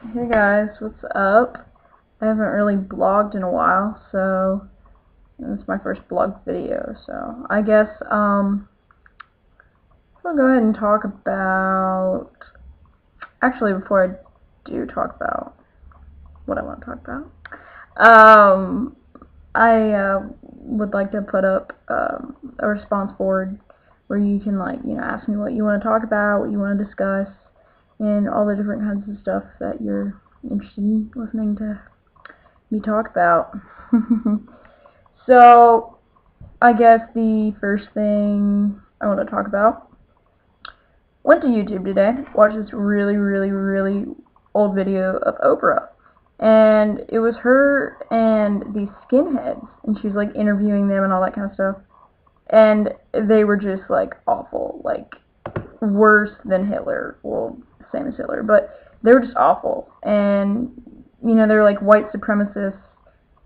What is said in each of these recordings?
Hey guys, what's up? I haven't really blogged in a while, so this is my first blog video. So I guess I'll go ahead and talk about. Actually, before I do talk about what I want to talk about, I would like to put up a response board where you can ask me what you want to talk about, what you want to discuss, and all the different kinds of stuff that you're interested in listening to me talk about. So, I guess the first thing I want to talk about, went to YouTube today, watched this really, really, really old video of Oprah. And it was her and these skinheads, and she was like interviewing them and all that kind of stuff. And they were just like awful, like worse than Hitler. Well, same as Hitler, but they were just awful. And they were like white supremacists,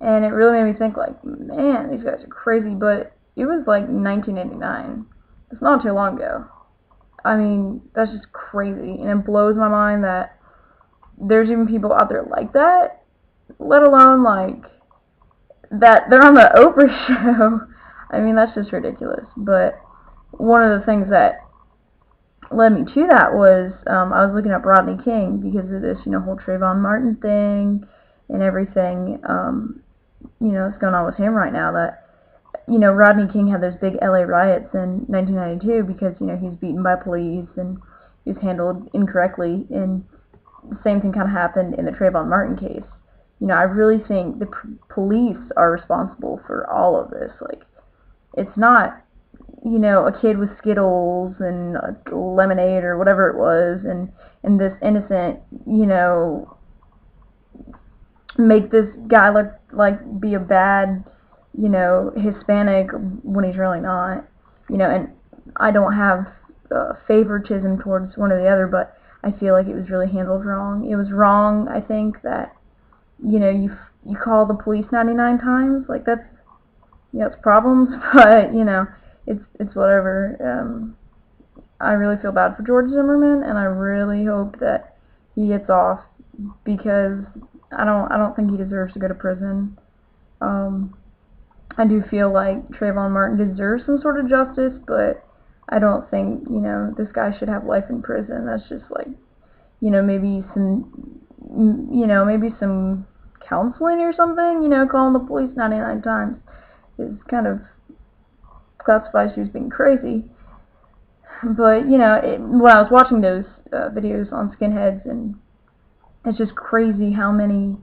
and it really made me think like, man, these guys are crazy. But it was like 1989. It's not too long ago. I mean, that's just crazy, and it blows my mind that there's even people out there like that. Let alone like that they're on the Oprah show. I mean, that's just ridiculous. But one of the things that led me to that was I was looking up Rodney King because of this, whole Trayvon Martin thing and everything, that's going on with him right now. That Rodney King had those big LA riots in 1992 because he was beaten by police and he was handled incorrectly, and the same thing kind of happened in the Trayvon Martin case. I really think the police are responsible for all of this. Like, it's not a kid with Skittles and lemonade or whatever it was, and this innocent, make this guy look like be a bad, Hispanic when he's really not. And I don't have favoritism towards one or the other, but I feel like it was really handled wrong. It was wrong, I think, that you call the police 99 times. Like, that's it's problems, but it's whatever. I really feel bad for George Zimmerman, and I really hope that he gets off because I don't think he deserves to go to prison. Um, I do feel like Trayvon Martin deserves some sort of justice, but I don't think this guy should have life in prison. That's just like maybe some counseling or something. Calling the police 99 times is kind of classifies you as being crazy. But when I was watching those videos on skinheads, and it's just crazy how many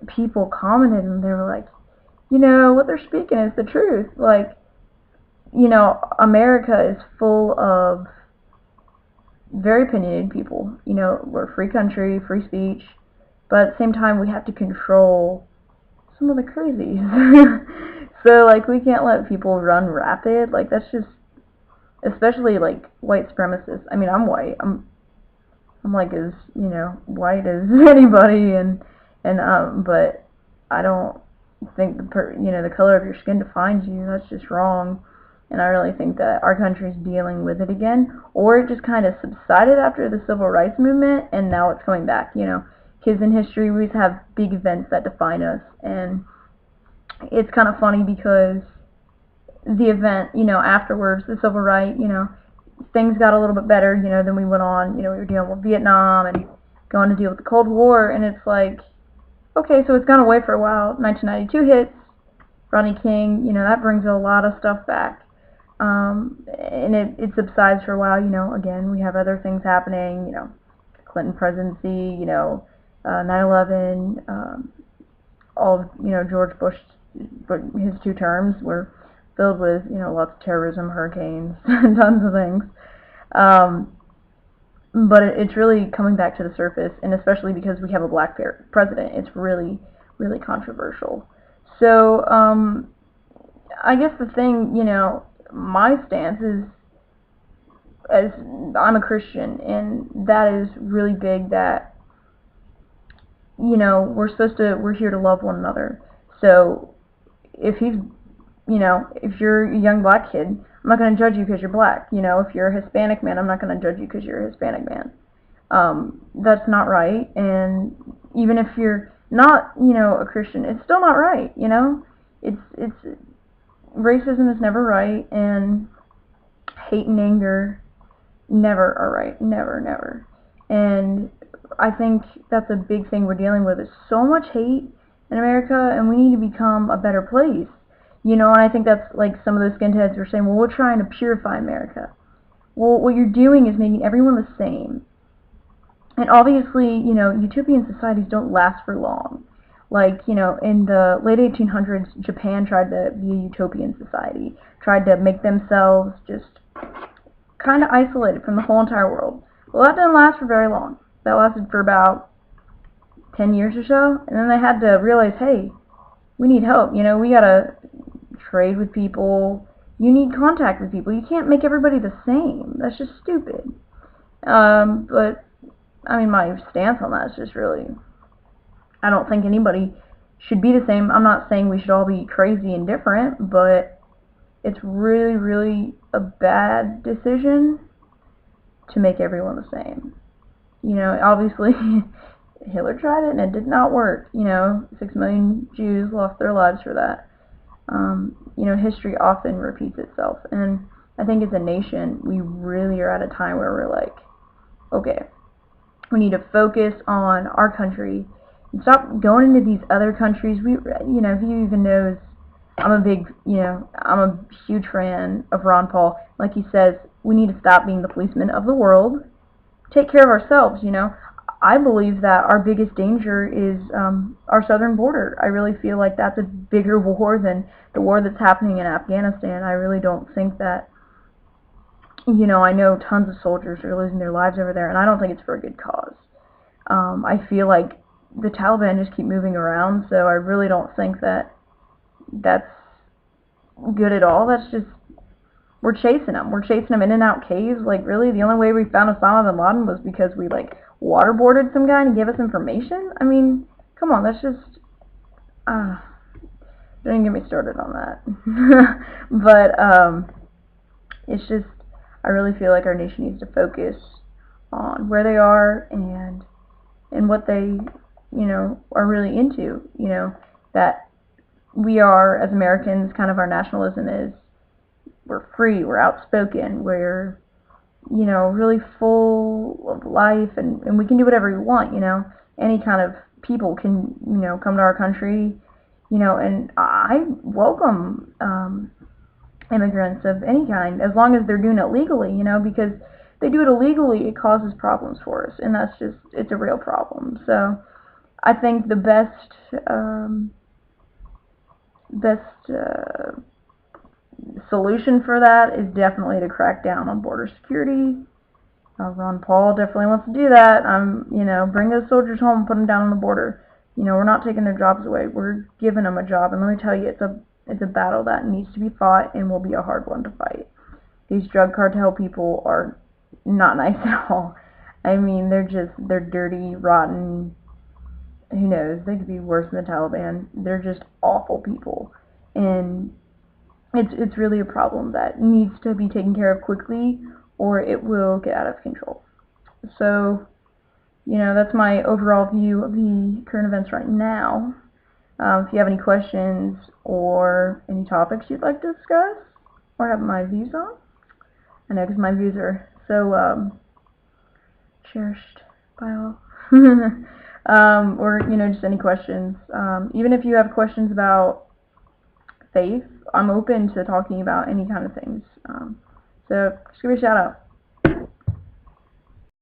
people commented, and they were like, what they're speaking is the truth. Like, America is full of very opinionated people. We're a free country, free speech, but at the same time we have to control some of the crazies. So like we can't let people run rapid. Like, that's just, especially like white supremacists. I mean, I'm white. I'm like as white as anybody, and but I don't think the color of your skin defines you. That's just wrong. And I really think that our country's dealing with it again, or it just kind of subsided after the civil rights movement, and now it's coming back. Kids in history, we have big events that define us, and it's kind of funny because the event, afterwards, the civil rights, things got a little bit better, then we went on, we were dealing with Vietnam and going to deal with the Cold War, and it's like, okay, so it's gone away for a while. 1992 hits, Rodney King, that brings a lot of stuff back. And it subsides for a while, again, we have other things happening, Clinton presidency, 9/11, all of, George Bush, his 2 terms were filled with, lots of terrorism, hurricanes, tons of things. Um, but it's really coming back to the surface, and especially because we have a black president, it's really, really controversial. So, I guess the thing, my stance is, as I'm a Christian, and that is really big, that we're here to love one another. So if if you're a young black kid, I'm not going to judge you because you're black. If you're a Hispanic man, I'm not going to judge you because you're a Hispanic man. That's not right. And even if you're not, a Christian, it's still not right. It's racism is never right, and hate and anger never are right. Never, never. And I think that's a big thing we're dealing with, is so much hate in America, and we need to become a better place. And I think that's like some of those skinheads were saying, well, we're trying to purify America. Well, what you're doing is making everyone the same. And obviously, utopian societies don't last for long. Like, in the late 1800s, Japan tried to be a utopian society, tried to make themselves just kind of isolated from the whole entire world. Well, that didn't last for very long. That lasted for about 10 years or so, and then they had to realize, hey, we need help. We gotta trade with people. You need contact with people. You can't make everybody the same. That's just stupid. But I mean, my stance on that is just really, I don't think anybody should be the same. I'm not saying we should all be crazy and different, but it's really, really a bad decision to make everyone the same. Obviously, Hitler tried it and it did not work. 6 million Jews lost their lives for that. History often repeats itself, and I think as a nation, we really are at a time where we're like, okay, we need to focus on our country and stop going into these other countries. Who even knows, I'm a huge fan of Ron Paul. Like he says, we need to stop being the policemen of the world, take care of ourselves. I believe that our biggest danger is our southern border. I really feel like that's a bigger war than the war that's happening in Afghanistan. I really don't think that, I know tons of soldiers are losing their lives over there, and I don't think it's for a good cause. I feel like the Taliban just keep moving around, so I really don't think that that's good at all. That's just, we're chasing them. We're chasing them in and out caves. Like, really, the only way we found Osama bin Laden was because we, waterboarded some guy and gave us information? I mean, come on, that's just, don't even get me started on that. But, it's just, I really feel like our nation needs to focus on where they are and what they, are really into. That we are, as Americans, kind of our nationalism is, we're free, we're outspoken, we're, really full of life, and we can do whatever we want. Any kind of people can, come to our country, and I welcome immigrants of any kind, as long as they're doing it legally, because they do it illegally, it causes problems for us, and that's just, it's a real problem. So I think the best solution for that is definitely to crack down on border security. Ron Paul definitely wants to do that. Bring those soldiers home, put them down on the border. We're not taking their jobs away. We're giving them a job, and let me tell you, it's a battle that needs to be fought and will be a hard one to fight. These drug cartel people are not nice at all. I mean, they're dirty, rotten. Who knows? They could be worse than the Taliban. They're just awful people, and it's really a problem that needs to be taken care of quickly, or it will get out of control. So, that's my overall view of the current events right now. If you have any questions or any topics you'd like to discuss or have my views on, I know, because my views are so cherished by all. Or, just any questions. Even if you have questions about faith, I'm open to talking about any kind of things. So just give me a shout out.